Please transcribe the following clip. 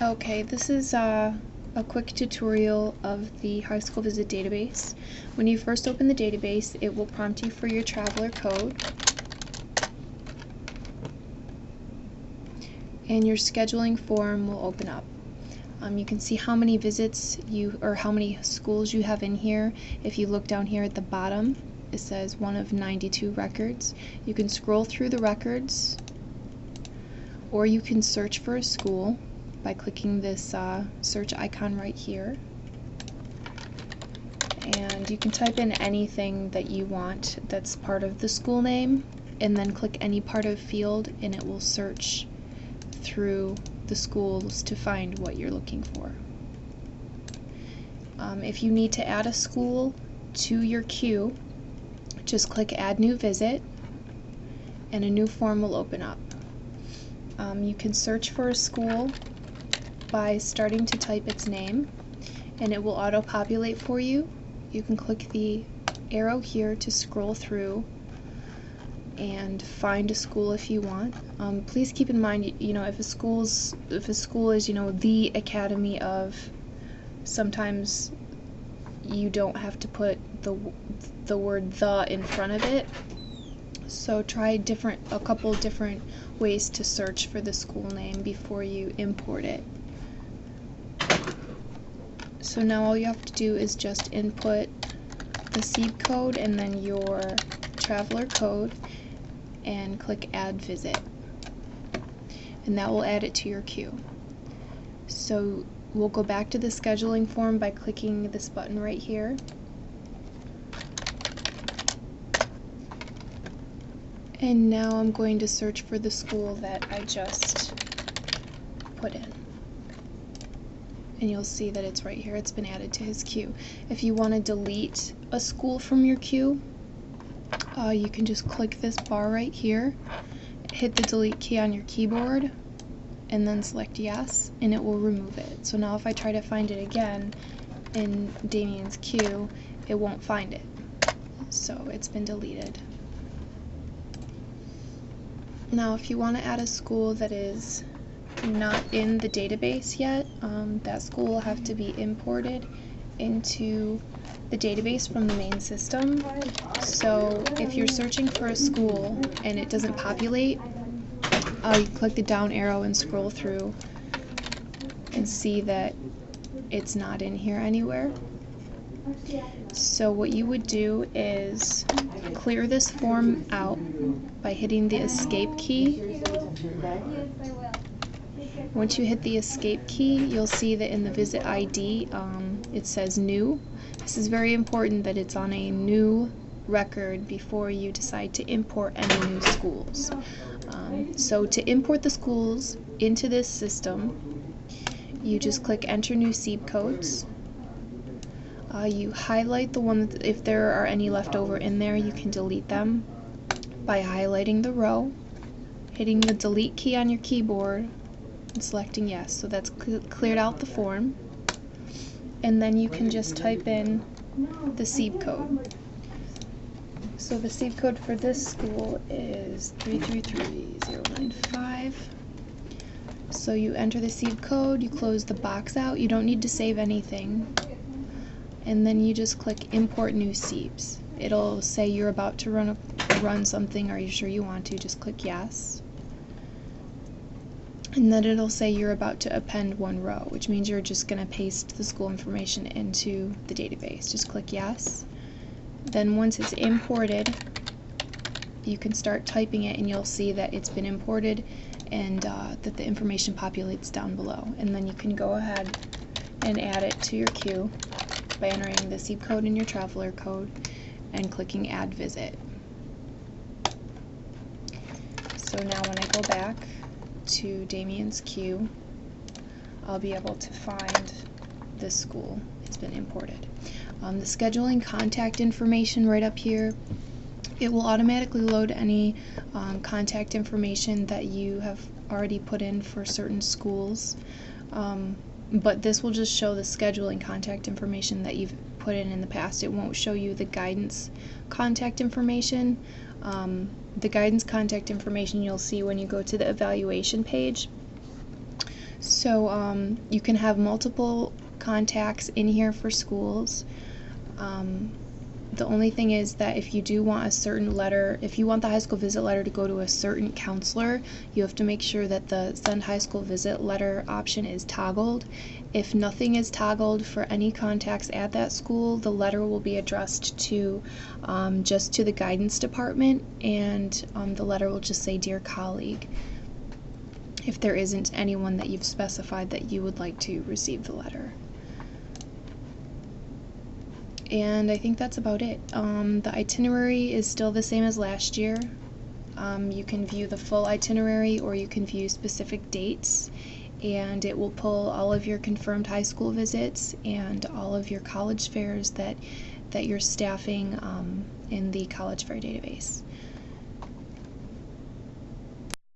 Okay, this is a quick tutorial of the High School Visit database. When you first open the database, it will prompt you for your traveler code, and your scheduling form will open up. You can see how many visits or how many schools you have in here. If you look down here at the bottom, it says one of 92 records. You can scroll through the records, or you can search for a school by clicking this search icon right here. And you can type in anything that you want that's part of the school name, and then click any part of field, and it will search through the schools to find what you're looking for. If you need to add a school to your queue, just click Add New Visit, and a new form will open up. You can search for a school by starting to type its name, and it will auto-populate for you. You can click the arrow here to scroll through and find a school if you want. Please keep in mind, if a school is, the Academy of, sometimes you don't have to put the word "the" in front of it. So try a couple different ways to search for the school name before you import it. So now all you have to do is just input the SEEB code and then your traveler code and click Add Visit, and that will add it to your queue. So we'll go back to the scheduling form by clicking this button right here. And now I'm going to search for the school that I just put in. And you'll see that it's right here. It's been added to his queue. If you want to delete a school from your queue, you can just click this bar right here, hit the delete key on your keyboard, and then select yes, and it will remove it. So now if I try to find it again in Damien's queue, it won't find it. So it's been deleted. Now if you want to add a school that is not in the database yet, that school will have to be imported into the database from the main system. So if you're searching for a school and it doesn't populate, you click the down arrow and scroll through and see that it's not in here anywhere. So what you would do is clear this form out by hitting the escape key. Once you hit the escape key, you'll see that in the visit ID it says new. This is very important that it's on a new record before you decide to import any new schools. So to import the schools into this system, you just click Enter New SEEB Codes. You highlight the one that, if there are any left over in there, you can delete them by highlighting the row, hitting the delete key on your keyboard, and selecting yes. So that's cleared out the form, and then you can just type in the SEEB code. So the SEEB code for this school is 333095. So you enter the SEEB code, you close the box out, you don't need to save anything, and then you just click Import New SEEBs. It'll say you're about to run something. Are you sure you want to? Just click yes. And then it'll say you're about to append one row, which means you're just going to paste the school information into the database. Just click yes. Then once it's imported, you can start typing it, and you'll see that it's been imported and that the information populates down below. And then you can go ahead and add it to your queue by entering the SEEB code in your traveler code and clicking Add Visit. So now when I go back to Damien's queue, I'll be able to find this school. It's been imported. The scheduling contact information right up here, it will automatically load any contact information that you have already put in for certain schools, but this will just show the scheduling contact information that you've put in the past. It won't show you the guidance contact information. The guidance contact information you'll see when you go to the evaluation page. So you can have multiple contacts in here for schools. The only thing is that if you do want a certain letter, if you want the high school visit letter to go to a certain counselor, you have to make sure that the send high school visit letter option is toggled. If nothing is toggled for any contacts at that school, the letter will be addressed to just to the guidance department, and the letter will just say, "Dear colleague," if there isn't anyone that you've specified that you would like to receive the letter. And I think that's about it. The itinerary is still the same as last year. You can view the full itinerary, or you can view specific dates, and it will pull all of your confirmed high school visits and all of your college fairs that you're staffing in the college fair database.